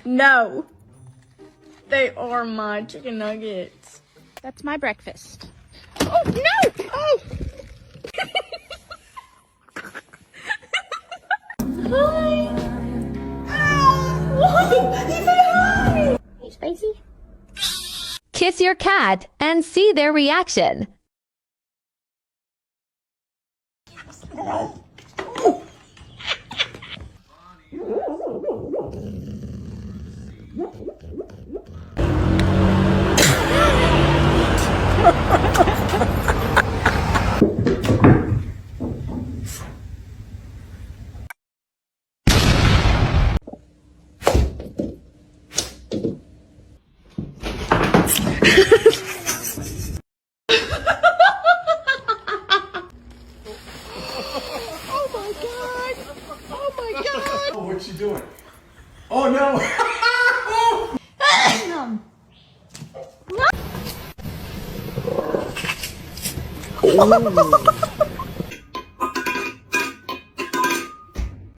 No. They are my chicken nuggets. That's my breakfast. Oh, no! Oh! Hi! Ow! He said hi! Hey, Spicy? Kiss your cat and see their reaction. Oh my god! Oh my god! Oh, what's she doing? Oh no! No.